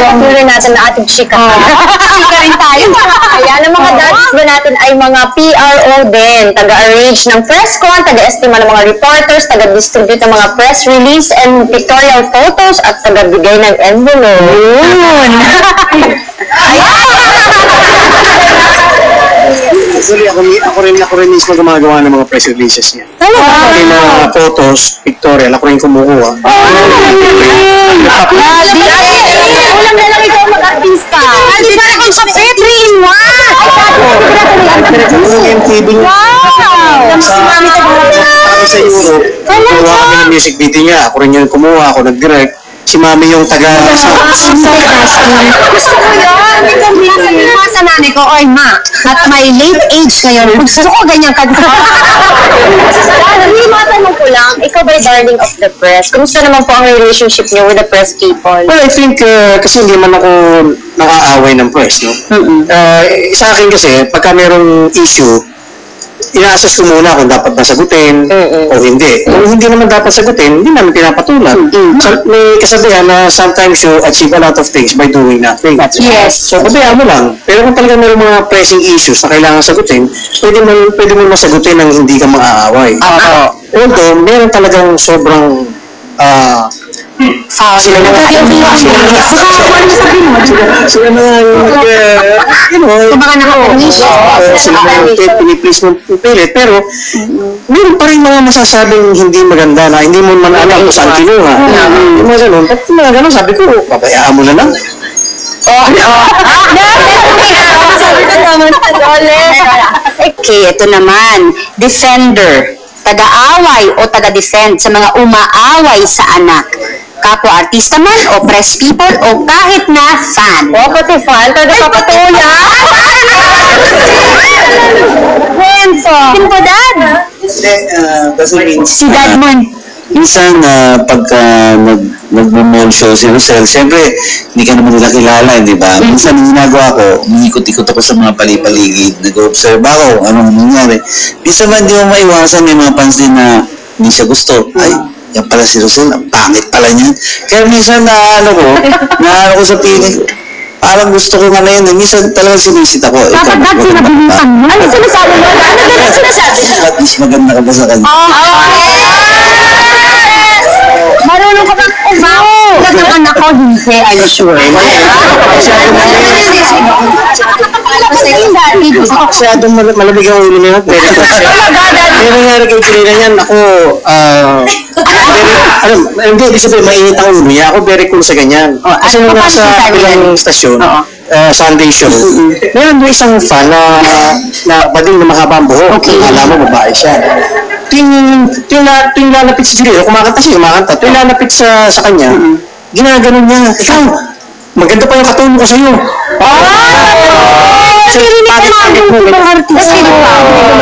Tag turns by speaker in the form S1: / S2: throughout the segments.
S1: patuloy natin na ating chika.
S2: Chika rin tayo.
S1: Ayan, ang mga daddies ba natin ay mga PRO din. Taga-arrange ng press con, taga-estima ng mga reporters, taga-distribute ng mga press release and pictorial photos, at taga-bigay ng envelope.
S2: Yun.
S3: Actually, ako rin mismo gumagawa ng mga press releases niya.
S2: Talaga?
S3: May mga photos, pictorial, ako rin kumukuha.
S1: Ulam na lang ikaw mag-artista.
S2: Hindi ba natin sa 3-in-1?
S3: Yung MTV niya. Sa Europe, kumuha kami ng music video niya. Ako rin yung kumuha, ako nag-direct. Si Mami yung taga...
S2: Gusto ko yun. Sabi ko sa nanay ko, oy ma, at my late age ngayon, gusto ko ganyan kanta.
S1: Hindi, matanong ko lang, ikaw ba darling of the press? Kumusta naman po ang relationship niyo with the press people?
S3: Well, I think, kasi hindi man ako nakaaway ng press, no? Sa akin kasi, pagka merong issue, ina-assess ko muna kung dapat ba sagutin o hindi. Kung hindi naman dapat sagutin, hindi namin pinapatulan. May kasabihan na sometimes you achieve a lot of things by doing nothing.
S2: Yes.
S3: So, pabayaan mo lang. Pero kung talaga meron mga pressing issues na kailangan sagutin, pwede mo masagutin ng hindi ka maaaway. Although, meron talagang sobrang sila na nga sila na piniplease mo pilit, pero meron pa rin mga masasabing hindi maganda na hindi mo man alam kung saan kinuha. Yung mga ganun, at mga ganun, sabi ko, pabayaan mo na lang.
S2: Okay, ito naman. Defender. Taga-away o taga-defend sa mga umaaway sa anak. Kapwa-artista man o press people o kahit na fan.
S1: O, pati fan, taga-papatulan.
S2: Wenso. Simpo, Dad.
S4: Kasi
S2: Si Dad mo.
S4: minsan pagka nag-mall show si Rosel, siyempre hindi ka naman nila kilala, di ba? Minsan ang ginagawa ko, umiikot-ikot ako sa mga palipaligid, nag-observe ako, anong nangyari. Minsan man di mo maiwasan, may mga fans din na hindi siya gusto. Ay, yan pala si Rosel, ang pangit pala niyan. Kaya minsan naano ko sa piling, parang gusto ko nga na yun. Minsan talagang sinisit ako.
S2: Dapat Dad, sinabihan mo. Ano sinasabi mo? Ano ba sinasabi?
S4: At least maganda ka ba sa kanya?
S2: Marunong ka bang umaw? Ang anak ko, hindi. Are you sure?
S3: Masyadong malamig ang ulo niya. May nangyari kay Kirina niyan, ako, hindi, di sabihin, mainit ang ulo niya. Ako very cool sa ganyan. Kasi nung nasa ilang stasyon, Sunday show, meron doon isang fan na bading na mahaba ang buhok. Alam mo, babae siya. Tuwing lalapit si Julia, kumakanta tuwing lalapit sa kanya, ginaganon niya, ikaw, maganda pa yung katulong ko sa'yo.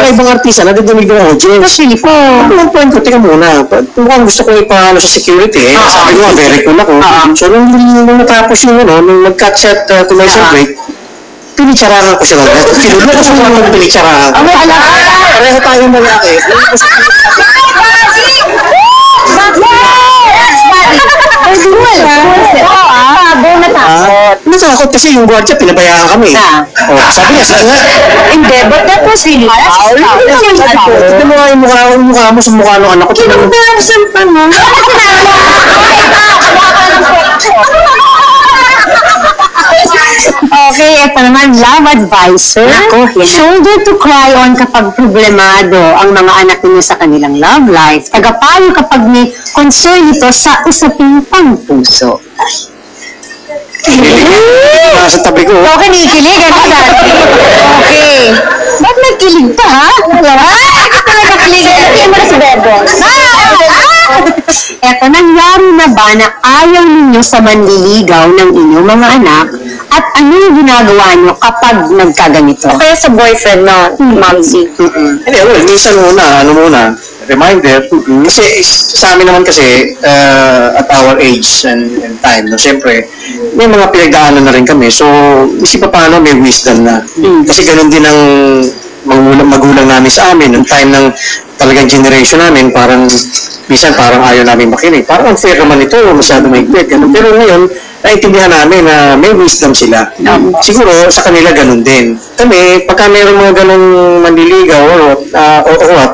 S3: Ibang artista, nadidinig ng audience. Ang point ko, tika muna, mukhang gusto ko ipahalo sa security sabi ko, very cool ako. So, nung natapos yung nung nag-cut set commercial break, pinitsarahan ko siya lang. Kinulo ko sa mga pinitsarahan ko. Pareho tayong malaki. Natakot kasi yung guardia, pinabayaan kami. Sabi niya,
S2: Hindi, but that was really foul.
S3: tignan mo nga yung mukha mo sa mukha ng anak ko.
S2: Kinagdasan pa mo. Okay, ito naman, love advisor. Shoulder to cry on kapag problemado ang mga anak ninyo sa kanilang love life. Tagapayo kapag may concern ito sa usaping pangpuso.
S3: Sa tabi ko.
S2: Okay, kinikilig. Okay. Ba't nagkilig ka, ha? Bakit talaga kilig? Hindi mo na si Bebo. Eto, nangyari na ba na ayaw ninyo sa manliligaw ng inyong mga anak at ano yung ginagawa nyo kapag nagkaganito?
S1: O kaya sa boyfriend na, Mamsi.
S3: Hindi, well, minsan muna, reminder, kasi sa amin naman kasi, at our age and time, no, siyempre, may mga pinagdaanan na rin kami, so, isip pa paano may wisdom na. Kasi ganun din ang magulang namin sa amin, nung time ng talagang generation namin, parang minsan parang ayaw namin makinig. Parang unfair naman ito, masyado maigpit. Ganun. Pero ngayon, naintindihan namin na may wisdom sila. Siguro sa kanila ganun din. Kami, pagka mayroong mga ganung manliligaw o what,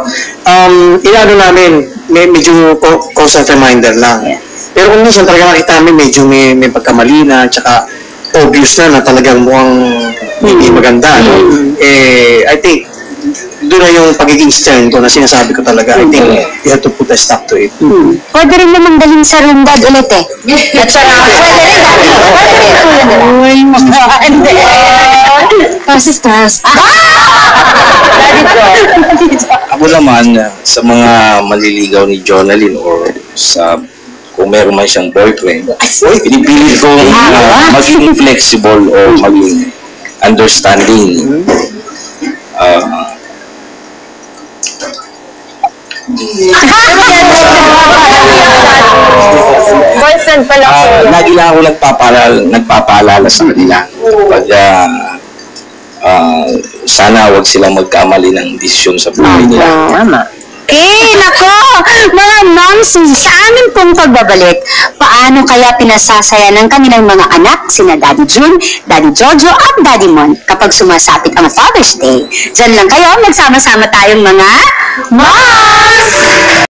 S3: iano namin, medyo constant reminder lang. Pero kung minsan talaga nakita namin medyo may pagkamali na, tsaka obvious na talagang mukhang hindi maganda. No? I think, doon na yung pagiging stern ko na sinasabi ko talaga. I think you have to put a stop to it.
S2: Pwede rin namang dalhin sa room dad ulit eh. At saka,
S5: Ako naman, sa mga maliligaw ni Jonalyn or sa kung meron man siyang boyfriend, pinipilit kong maging flexible o maging understanding.
S1: Boyfriend pala ko.
S5: Lagi lang ako nagpapaalala sa kanila. Pag sana wag silang magkamali ng desisyon sa buhay nila.
S2: Nako! Mga moms, sa amin pong pagbabalik, paano kaya pinasasaya ng kanilang mga anak, sina Daddy June, Daddy Jojo, at Daddy Mon, kapag sumasapit ang Father's Day? Diyan lang kayo, magsama-sama tayong mga moms!